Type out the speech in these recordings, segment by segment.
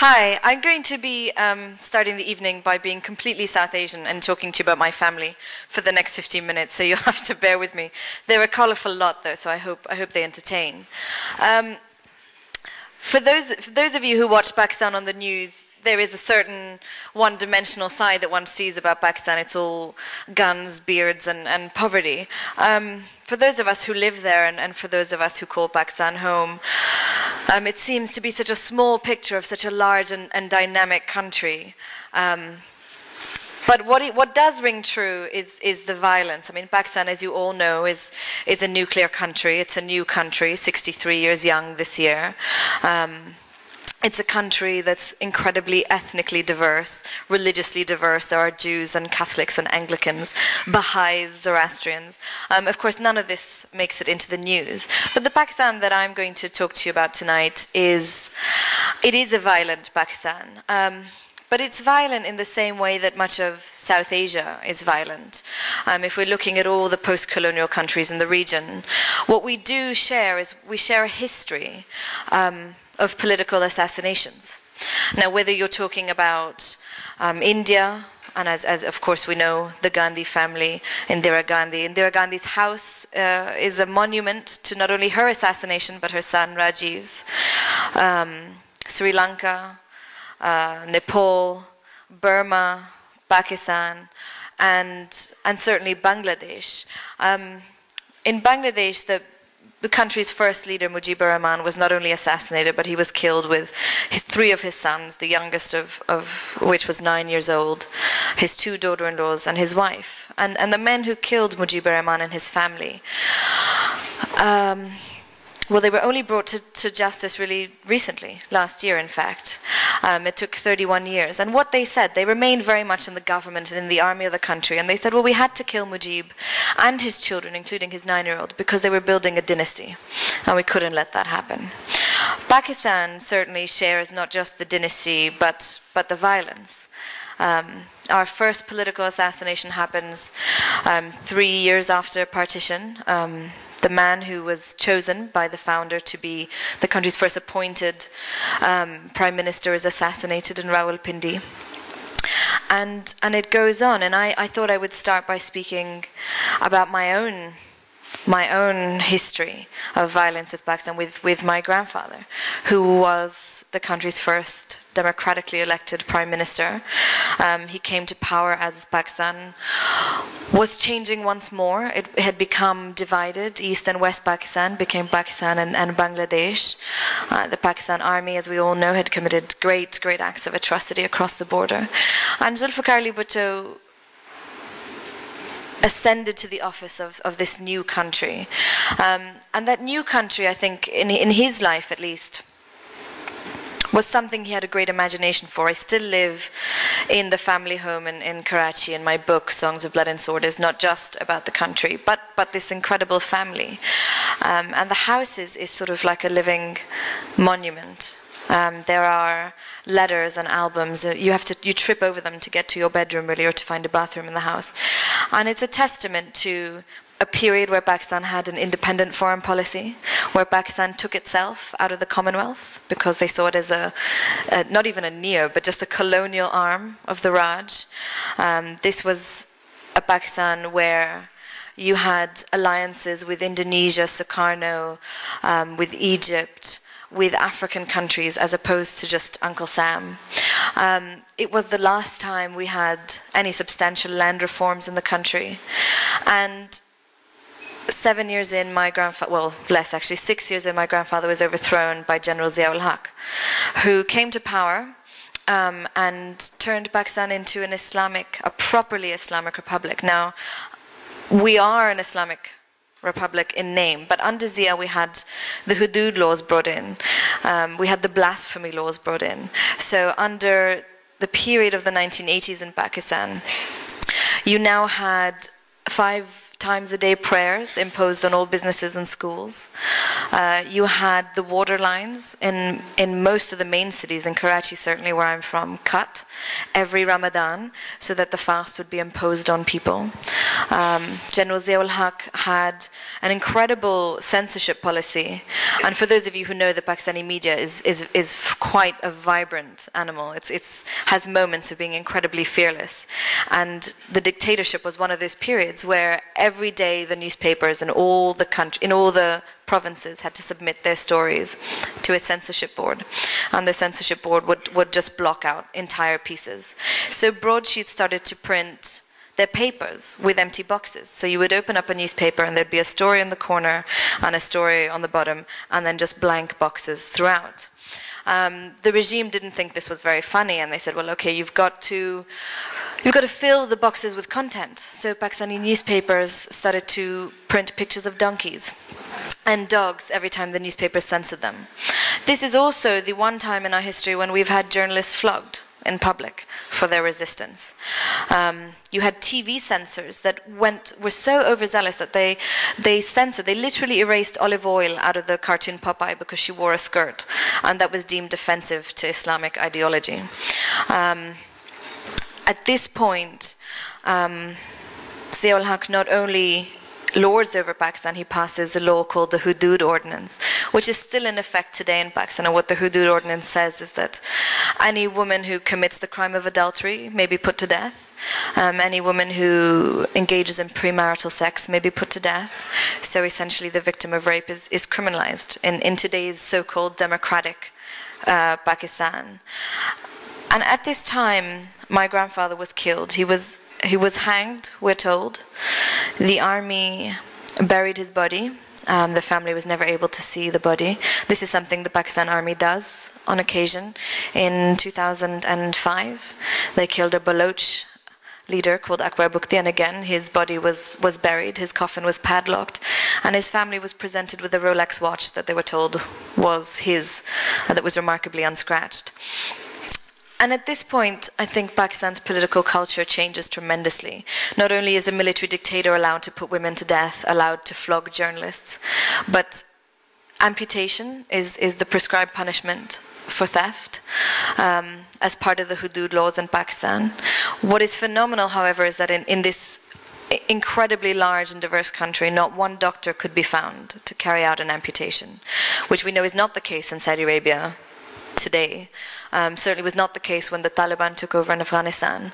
Hi, I'm going to be starting the evening by being completely South Asian and talking to you about my family for the next 15 minutes, so you'll have to bear with me. They're a colourful lot, though, so I hope they entertain. For those of you who watch Pakistan on the news, there is a certain one-dimensional side that one sees about Pakistan. It's all guns, beards, and poverty. For those of us who live there, and for those of us who call Pakistan home, it seems to be such a small picture of such a large and dynamic country. But what does ring true is the violence. I mean, Pakistan, as you all know, is a nuclear country. It's a new country, 63 years young this year. It's a country that's incredibly ethnically diverse, religiously diverse. There are Jews and Catholics and Anglicans, Baha'is, Zoroastrians. Of course, none of this makes it into the news. But the Pakistan that I'm going to talk to you about tonight is a violent Pakistan. But it's violent in the same way that much of South Asia is violent. If we're looking at all the post-colonial countries in the region, what we do share is we share a history of political assassinations. Now, whether you're talking about India, and as of course we know, the Gandhi family, Indira Gandhi's house is a monument to not only her assassination, but her son Rajiv's. Sri Lanka, Nepal, Burma, Pakistan, and certainly Bangladesh. In Bangladesh, the country's first leader, Mujibur Rahman, was not only assassinated, but he was killed with three of his sons, the youngest of which was 9 years old, his two daughter-in-laws, and his wife. And the men who killed Mujibur Rahman and his family, well, they were only brought to justice really recently, last year, in fact. It took 31 years. And what they said, they remained very much in the government and in the army of the country. And they said, well, we had to kill Mujib and his children, including his 9-year-old, because they were building a dynasty. And we couldn't let that happen. Pakistan certainly shares not just the dynasty, but the violence. Our first political assassination happens 3 years after partition. The man who was chosen by the founder to be the country's first appointed prime minister is assassinated in Rawalpindi. And it goes on, and I thought I would start by speaking about my own history of violence with Pakistan with my grandfather, who was the country's first democratically elected prime minister. He came to power as Pakistan was changing once more. It had become divided. East and West Pakistan became Pakistan and Bangladesh. The Pakistan army, as we all know, had committed great acts of atrocity across the border. And Zulfikar Ali Bhutto ascended to the office of this new country. And that new country, I think, in his life at least, was something he had a great imagination for. I still live in the family home in Karachi, and my book, Songs of Blood and Sword, is not just about the country, but this incredible family. And the house is sort of like a living monument. There are letters and albums. You trip over them to get to your bedroom, really, or to find a bathroom in the house. And it's a testament to a period where Pakistan had an independent foreign policy, where Pakistan took itself out of the Commonwealth because they saw it as not even a neo, but just a colonial arm of the Raj. This was a Pakistan where you had alliances with Indonesia, Sukarno, with Egypt, with African countries, as opposed to just Uncle Sam. It was the last time we had any substantial land reforms in the country. And 7 years in, my grandfather, well, less actually, 6 years in, my grandfather was overthrown by General Zia-ul Haq, who came to power and turned Pakistan into a properly Islamic republic. Now, we are an Islamic republic in name, but under Zia we had the hudud laws brought in, we had the blasphemy laws brought in. So under the period of the 1980s in Pakistan, you now had 5 times a day prayers imposed on all businesses and schools. You had the water lines in most of the main cities, in Karachi certainly where I'm from, cut every Ramadan so that the fast would be imposed on people. General Zia-ul-Haq had an incredible censorship policy, and for those of you who know, the Pakistani media is quite a vibrant animal. It has moments of being incredibly fearless, and the dictatorship was one of those periods where every day the newspapers in all the provinces had to submit their stories to a censorship board, and the censorship board would just block out entire pieces. So broadsheets started to print their papers with empty boxes. So you would open up a newspaper and there'd be a story in the corner and a story on the bottom, and then just blank boxes throughout. The regime didn't think this was very funny, and they said, well, okay, you've got to fill the boxes with content. So Pakistani newspapers started to print pictures of donkeys and dogs every time the newspapers censored them. This is also the one time in our history when we've had journalists flogged in public for their resistance. You had TV censors that were so overzealous that they literally erased olive oil out of the cartoon Popeye because she wore a skirt, and that was deemed offensive to Islamic ideology. At this point, Zia-ul-Haq not only lords over Pakistan, he passes a law called the Hudud Ordinance, which is still in effect today in Pakistan. And what the Hudud Ordinance says is that any woman who commits the crime of adultery may be put to death. Any woman who engages in premarital sex may be put to death. So essentially the victim of rape is criminalized in today's so-called democratic Pakistan. And at this time, my grandfather was killed. He was hanged, we're told. The army buried his body. The family was never able to see the body. This is something the Pakistan Army does on occasion. In 2005, they killed a Baloch leader called Akbar Bukti, and again, his body was buried, his coffin was padlocked, and his family was presented with a Rolex watch that they were told was his, that was remarkably unscratched. And at this point, I think Pakistan's political culture changes tremendously. Not only is a military dictator allowed to put women to death, allowed to flog journalists, but amputation is the prescribed punishment for theft as part of the Hudud laws in Pakistan. What is phenomenal, however, is that in this incredibly large and diverse country, not one doctor could be found to carry out an amputation, which we know is not the case in Saudi Arabia today. Certainly was not the case when the Taliban took over in Afghanistan.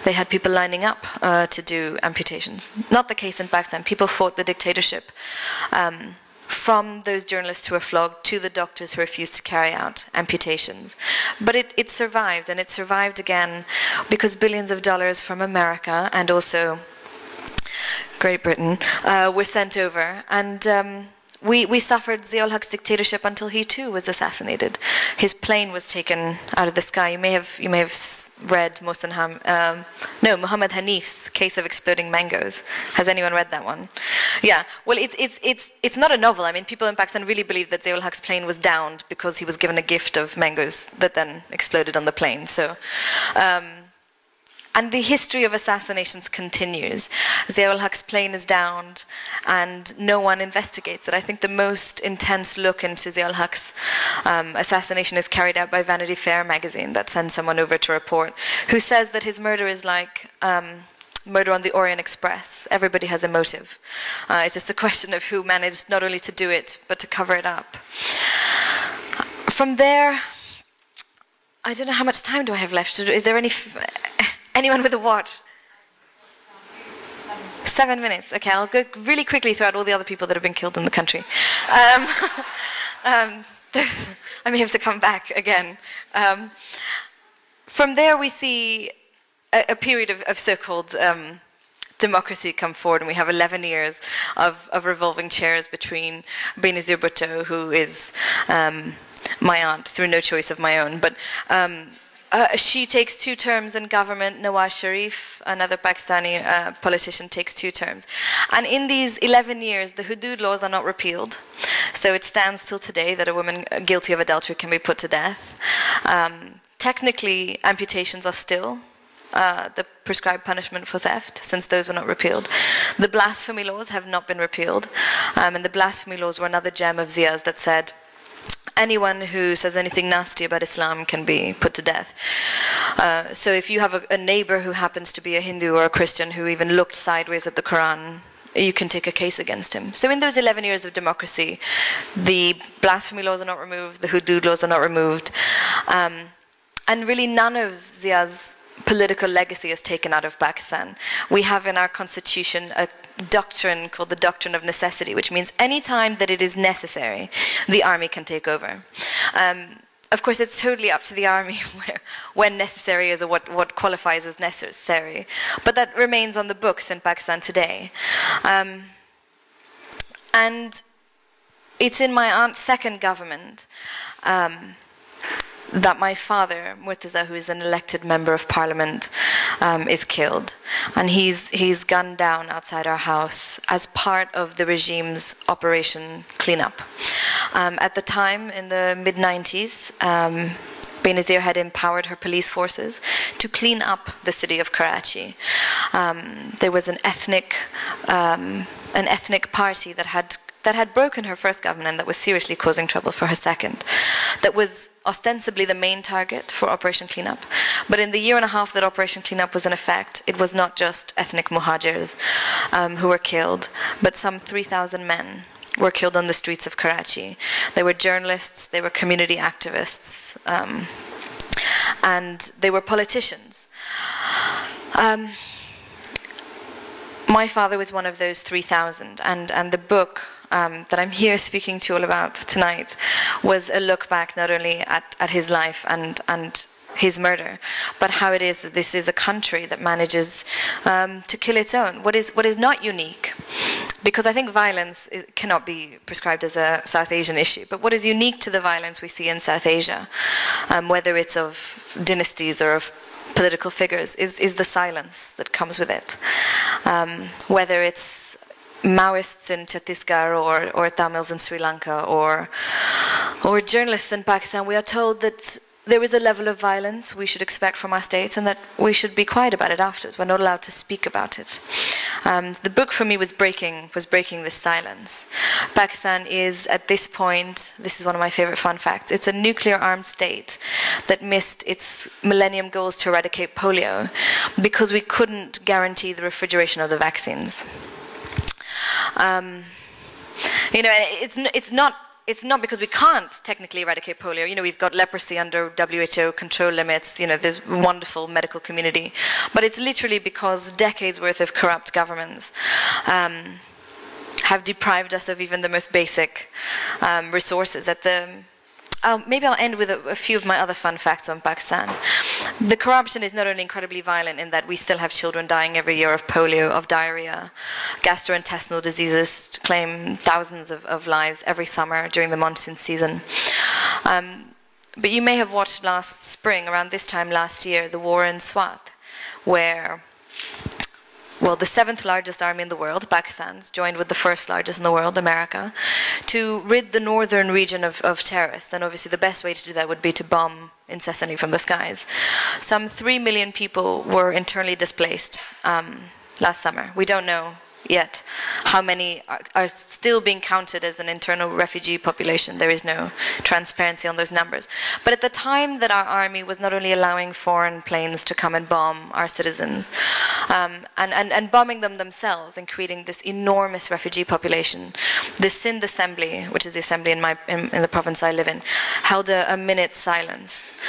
They had people lining up to do amputations. Not the case in Pakistan. People fought the dictatorship. From those journalists who were flogged to the doctors who refused to carry out amputations. But it survived, and it survived again because billions of dollars from America and also Great Britain were sent over, and we suffered Zia-ul-Haq's dictatorship until he too was assassinated. His plane was taken out of the sky. You may have read Muhammad Hanif's Case of Exploding Mangoes. Has anyone read that one? Yeah. Well, it's not a novel. I mean, people in Pakistan really believe that Zia-ul-Haq's plane was downed because he was given a gift of mangoes that then exploded on the plane. So. And the history of assassinations continues. Zia-ul-Haq's plane is downed, and no one investigates it. I think the most intense look into Zia-ul-Haq's assassination is carried out by Vanity Fair magazine that sends someone over to report, who says that his murder is like murder on the Orient Express. Everybody has a motive. It's just a question of who managed not only to do it, but to cover it up. From there, I don't know how much time do I have left. Is there anyone with a watch? 7 minutes. Okay, I'll go really quickly throughout all the other people that have been killed in the country. I may have to come back again. From there, we see a period of so-called democracy come forward, and we have 11 years of revolving chairs between Benazir Bhutto, who is my aunt through no choice of my own, but she takes 2 terms in government. Nawaz Sharif, another Pakistani politician, takes 2 terms. And in these 11 years, the Hudud laws are not repealed. So it stands till today that a woman guilty of adultery can be put to death. Technically, amputations are still the prescribed punishment for theft, since those were not repealed. The blasphemy laws have not been repealed, and the blasphemy laws were another gem of Zia's that said anyone who says anything nasty about Islam can be put to death. So if you have a neighbor who happens to be a Hindu or a Christian who even looked sideways at the Quran, you can take a case against him. So in those 11 years of democracy, the blasphemy laws are not removed, the hudud laws are not removed, and really none of Zia's political legacy is taken out of Pakistan. We have in our constitution a doctrine called the doctrine of necessity, which means any time that it is necessary, the army can take over. Of course, it's totally up to the army when necessary is or what qualifies as necessary. But that remains on the books in Pakistan today. And it's in my aunt's second government that my father, Murtaza, who is an elected member of parliament, is killed. And he's gunned down outside our house as part of the regime's Operation Cleanup. At the time, in the mid-90s, Benazir had empowered her police forces to clean up the city of Karachi. There was an ethnic party that had broken her first government, that was seriously causing trouble for her second, that was ostensibly the main target for Operation Cleanup. But in the year and a half that Operation Cleanup was in effect, it was not just ethnic muhajirs who were killed, but some 3,000 men were killed on the streets of Karachi. They were journalists, they were community activists, and they were politicians. My father was one of those 3,000, and the book that I'm here speaking to you all about tonight was a look back not only at his life and his murder, but how it is that this is a country that manages to kill its own. What is not unique, because I think violence cannot be prescribed as a South Asian issue, but what is unique to the violence we see in South Asia, whether it's of dynasties or of political figures, is the silence that comes with it. Whether it's Maoists in Chhattisgarh or Tamils in Sri Lanka or journalists in Pakistan, we are told that there is a level of violence we should expect from our states and that we should be quiet about it afterwards. We're not allowed to speak about it. The book for me was breaking this silence. Pakistan is, at this point, this is one of my favorite fun facts, it's a nuclear-armed state that missed its millennium goals to eradicate polio because we couldn't guarantee the refrigeration of the vaccines. You know, it's not because we can't technically eradicate polio. You know, we've got leprosy under WHO control limits. You know, there's a wonderful medical community. But it's literally because decades worth of corrupt governments have deprived us of even the most basic resources. Maybe I'll end with a few of my other fun facts on Pakistan. The corruption is not only incredibly violent in that we still have children dying every year of polio, of diarrhea, gastrointestinal diseases claim thousands of lives every summer during the monsoon season. But you may have watched last spring, around this time last year, the war in Swat, where, well, the 7th largest army in the world, Pakistan's, joined with the 1st largest in the world, America, to rid the northern region of terrorists. And obviously the best way to do that would be to bomb incessantly from the skies. Some 3 million people were internally displaced last summer. We don't know yet how many are still being counted as an internal refugee population. There is no transparency on those numbers. But at the time that our army was not only allowing foreign planes to come and bomb our citizens, and bombing them themselves and creating this enormous refugee population, the Sindh Assembly, which is the assembly in the province I live in, held a minute's silence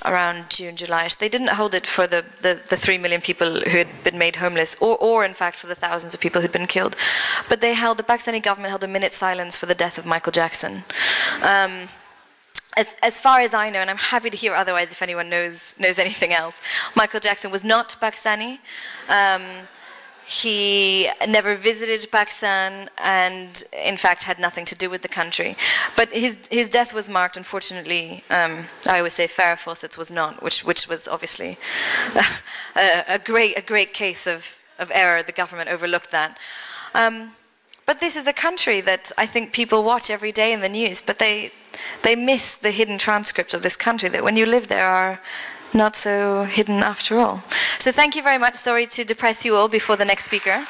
around June, July. They didn't hold it for the 3 million people who had been made homeless, or in fact for the thousands of people who'd been killed. But the Pakistani government held a minute's silence for the death of Michael Jackson. As far as I know, and I'm happy to hear otherwise if anyone knows anything else, Michael Jackson was not Pakistani. He never visited Pakistan and, in fact, had nothing to do with the country. But his death was marked, unfortunately, I always say Farrah Fawcett's was not, which was obviously a great case of error. The government overlooked that. But this is a country that I think people watch every day in the news, but they miss the hidden transcript of this country, that when you live there not so hidden after all. So thank you very much. Sorry to depress you all before the next speaker.